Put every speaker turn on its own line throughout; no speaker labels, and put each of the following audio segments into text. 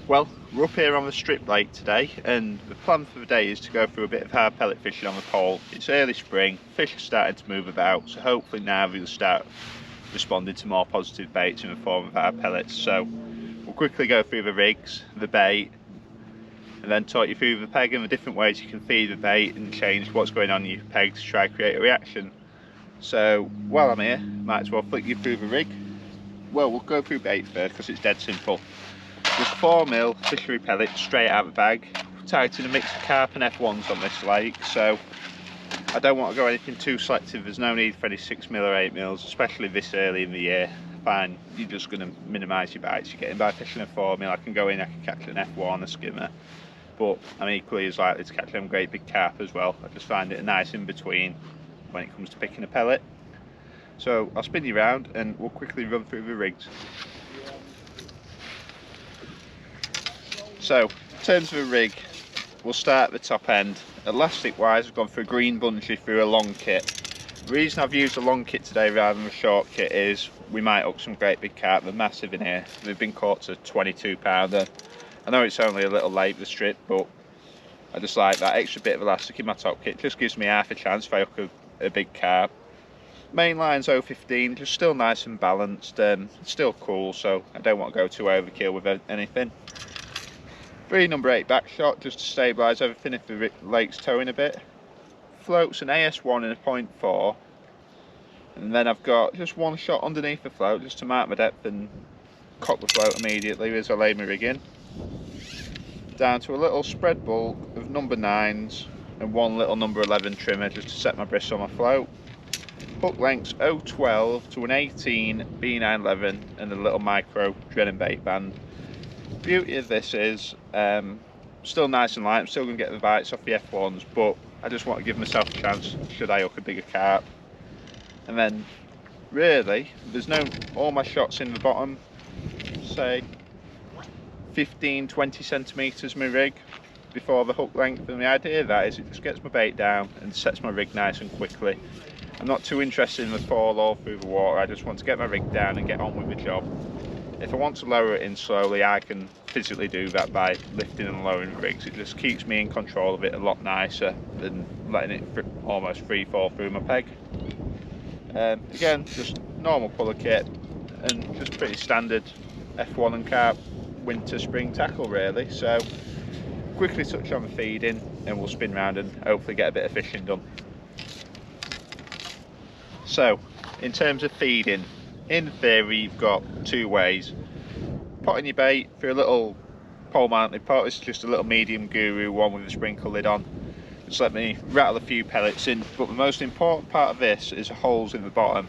Well, we're up here on the strip lake today, and the plan for the day is to go through a bit of hard pellet fishing on the pole. It's early spring, fish are starting to move about, so hopefully now we'll start responding to more positive baits in the form of hard pellets. So we'll quickly go through the rigs, the bait, and then talk you through the peg and the different ways you can feed the bait and change what's going on in your peg to try to create a reaction. So while I'm here, might as well flick you through the rig. Well, we'll go through bait first because it's dead simple. Just 4mm fishery pellets straight out of the bag, targeting a mix of carp and F1s on this lake, so I don't want to go anything too selective. There's no need for any 6mm or 8mm, especially this early in the year. Fine, you're just going to minimise your bites you're getting by fishing a 4mm. I can go in, I can catch an F1, a skimmer, but I'm equally as likely to catch them great big carp as well. I just find it a nice in between when it comes to picking a pellet. So I'll spin you around and we'll quickly run through the rigs. So, in terms of a rig, we'll start at the top end. Elastic wise, I've gone for a green bungee through a long kit. The reason I've used a long kit today rather than a short kit is we might hook some great big carp. They're massive in here. They've been caught to 22 pounder. I know it's only a little late the strip, but I just like that extra bit of elastic in my top kit. Just gives me half a chance if I hook a big carp. Main line's 015, just still nice and balanced, still cool, so I don't want to go too overkill with anything. 3 number 8 back shot just to stabilise everything if the lake's towing a bit. Floats an AS1 in a 0.4, and then I've got just one shot underneath the float just to mark my depth and cock the float immediately as I lay my rig in. Down to a little spread bulk of number 9s and one little number 11 trimmer just to set my bristle on my float. Hook lengths 012 to an 18 B911 and a little micro Drennan bait band. Beauty of this is still nice and light. I'm still going to get the bites off the F1s, but I just want to give myself a chance should I hook a bigger carp. And then really there's all my shots in the bottom, say 15-20 centimeters my rig before the hook length, and the idea of that is it just gets my bait down and sets my rig nice and quickly. I'm not too interested in the fall all through the water. I just want to get my rig down and get on with the job. If I want to lower it in slowly, I can physically do that by lifting and lowering the rigs. It just keeps me in control of it a lot nicer than letting it almost free fall through my peg. Again, just normal puller kit and just pretty standard F1 and carp winter spring tackle really. So quickly touch on the feeding and we'll spin round and hopefully get a bit of fishing done. So in terms of feeding, in theory you've got 2 ways. Potting your bait through a little pole mounted pot. It's just a little medium Guru one with a sprinkle lid on. Just let me rattle a few pellets in, but the most important part of this is the holes in the bottom.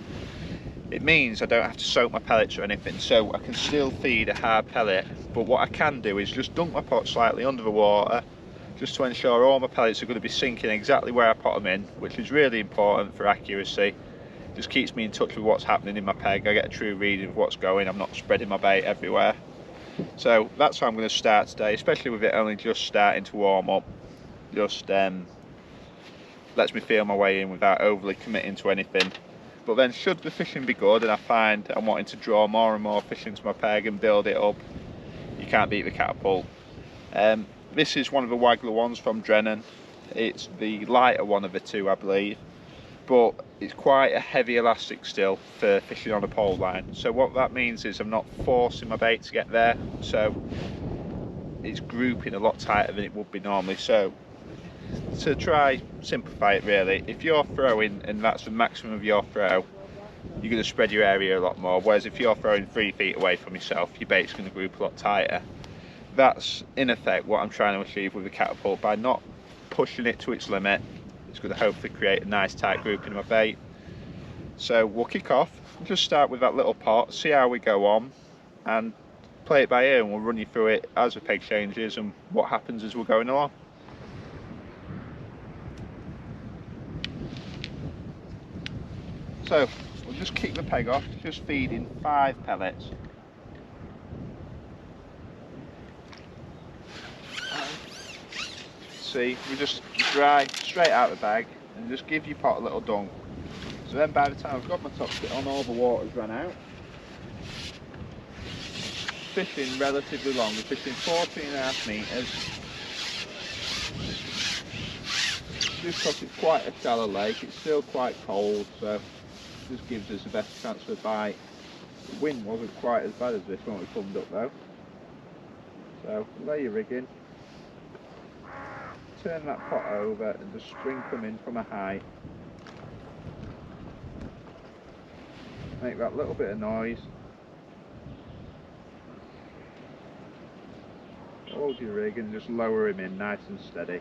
It means I don't have to soak my pellets or anything, so I can still feed a hard pellet, but what I can do is just dunk my pot slightly under the water just to ensure all my pellets are going to be sinking exactly where I pot them in, which is really important for accuracy. Just keeps me in touch with what's happening in my peg. I get a true reading of what's going. I'm not spreading my bait everywhere. So that's how I'm going to start today, especially with it only just starting to warm up. Just lets me feel my way in without overly committing to anything. But then should the fishing be good and I find I'm wanting to draw more and more fish into my peg and build it up, you can't beat the catapult. This is one of the Waggler ones from Drennan. It's the lighter one of the 2, I believe, but it's quite a heavy elastic still for fishing on a pole line. So what that means is I'm not forcing my bait to get there, so it's grouping a lot tighter than it would be normally. So to try simplify it really, if you're throwing and that's the maximum of your throw, you're going to spread your area a lot more, whereas if you're throwing 3 feet away from yourself, your bait's going to group a lot tighter. That's in effect what I'm trying to achieve with the catapult. By not pushing it to its limit, it's going to hopefully create a nice tight group in my bait. So we'll kick off, just start with that little pot, see how we go on and play it by ear, and we'll run you through it as the peg changes and what happens as we're going along. So we'll just kick the peg off, just feeding 5 pellets. See, we just dry straight out of the bag and just give your pot a little dunk. So then by the time I've got my top kit on, all the water's run out. fishing relatively long. We're fishing 14.5 metres. Just because it's quite a shallow lake, it's still quite cold, so just gives us the best chance for a bite. The wind wasn't quite as bad as this when we pulled up though. So lay your rig in, turn that pot over and just sprinkle them in from a height. Make that little bit of noise. Hold your rig and just lower him in nice and steady.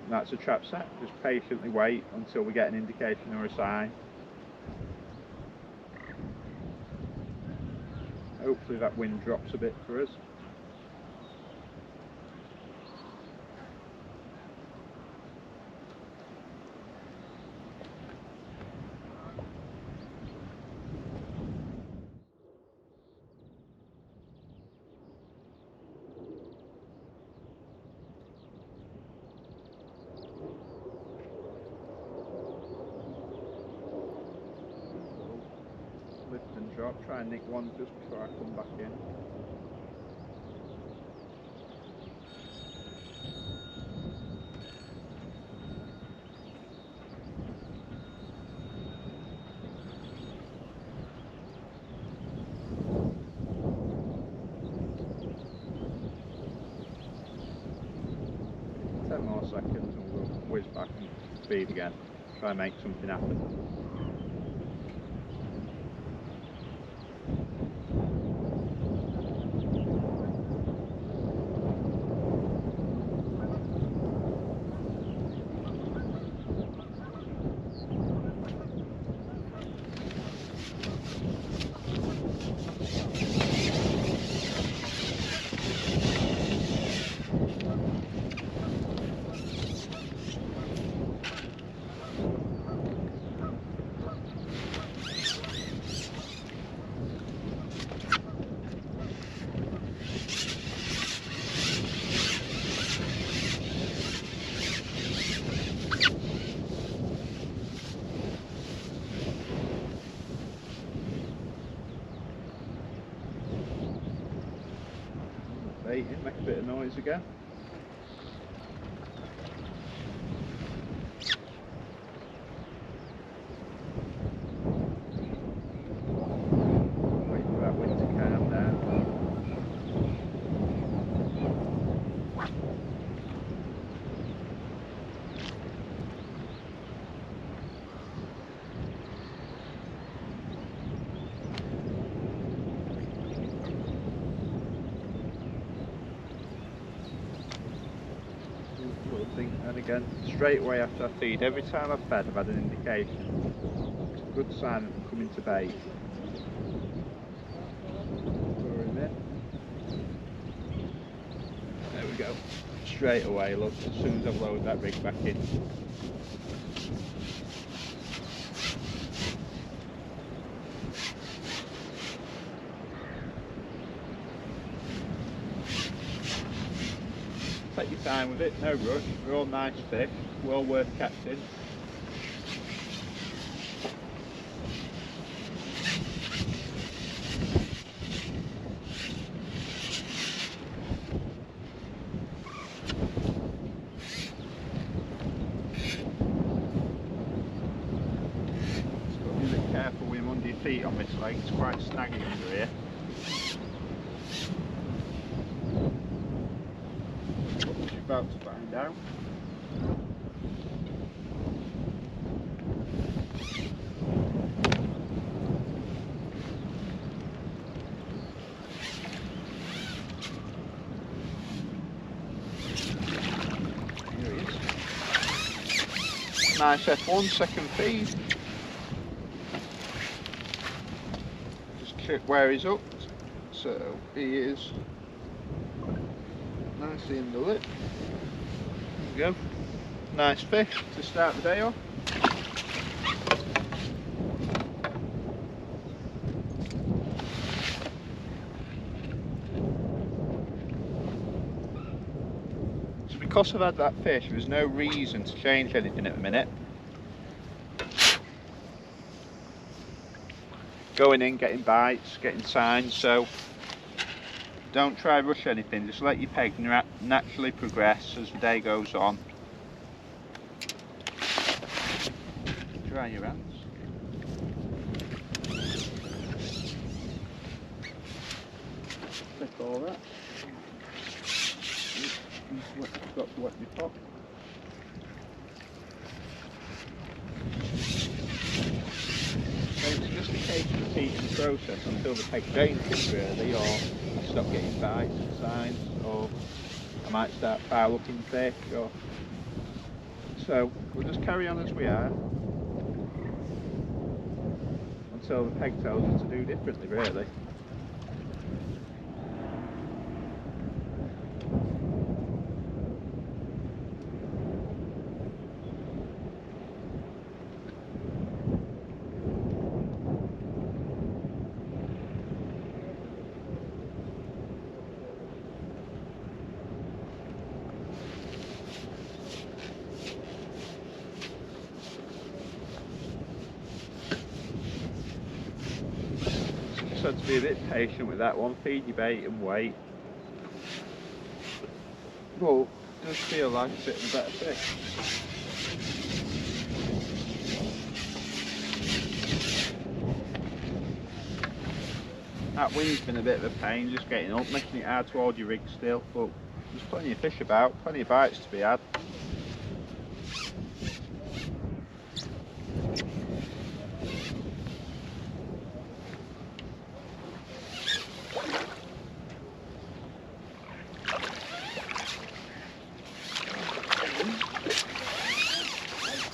And that's a trap set. Just patiently wait until we get an indication or a sign. Hopefully that wind drops a bit for us. Lift and drop, try and nick one just before I come back in. More seconds and we'll whiz back and feed again. Try and make something happen. Baiting, make a bit of noise again. Wait for that wind to calm down. And again, straight away after I feed, every time I've fed I've had an indication. It's a good sign that I'm coming to bait. Lure him in. There we go. Straight away, look, as soon as I've lowered that rig back in. Take your time with it, no rush, they're all nice fish, well worth catching. Just got to be a bit careful with him under your feet on this lake, it's quite snaggy under here. About to find out. Here he is. Nice F1, second feed. Just check where he's up. So he is nicely in the lip. There we go. Nice fish to start the day off. So because I've had that fish, there's no reason to change anything at the minute. going in, getting bites, getting signs, so don't try rush anything, just let your peg naturally progress as the day goes on. Dry your hands. Click all that. You've got to wet your pot. So it's just a case of repeating the process until the peg changes really, or I stop getting bites and signs, or I might start foul looking fish, or so we'll just carry on as we are until the peg tells us to do differently really. Just had to be a bit patient with that one, feed your bait and wait. But it does feel like a bit of a better fish. That wind's been a bit of a pain just getting up, making it hard to hold your rig still, but there's plenty of fish about, plenty of bites to be had.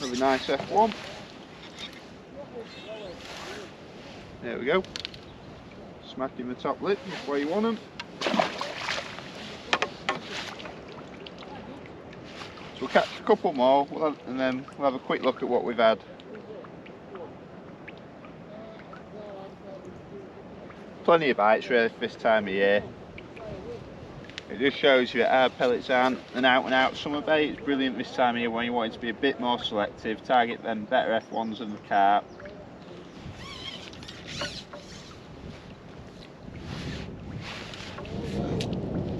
Have a nice F1. There we go. Smacking the top lip, that's where you want them. So we'll catch a couple more and then we'll have a quick look at what we've had. Plenty of bites really for this time of year. It just shows you that hard pellets aren't an out and out summer bait. It's brilliant this time of year when you want it to be a bit more selective, target them better F1s than the carp.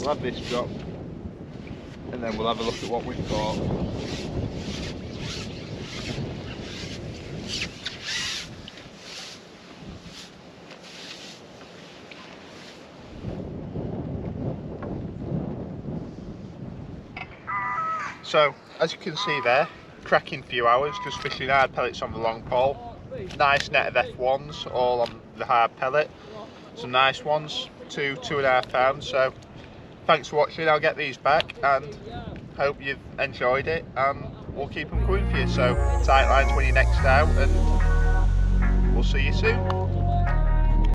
We'll have this drop and then we'll have a look at what we've caught. So, as you can see there, cracking few hours, just fishing hard pellets on the long pole. Nice net of F1s, all on the hard pellet. Some nice ones, 2.5 pounds. So, thanks for watching. I'll get these back and hope you've enjoyed it. And we'll keep them coming for you. So, tight lines when you're next out, and we'll see you soon.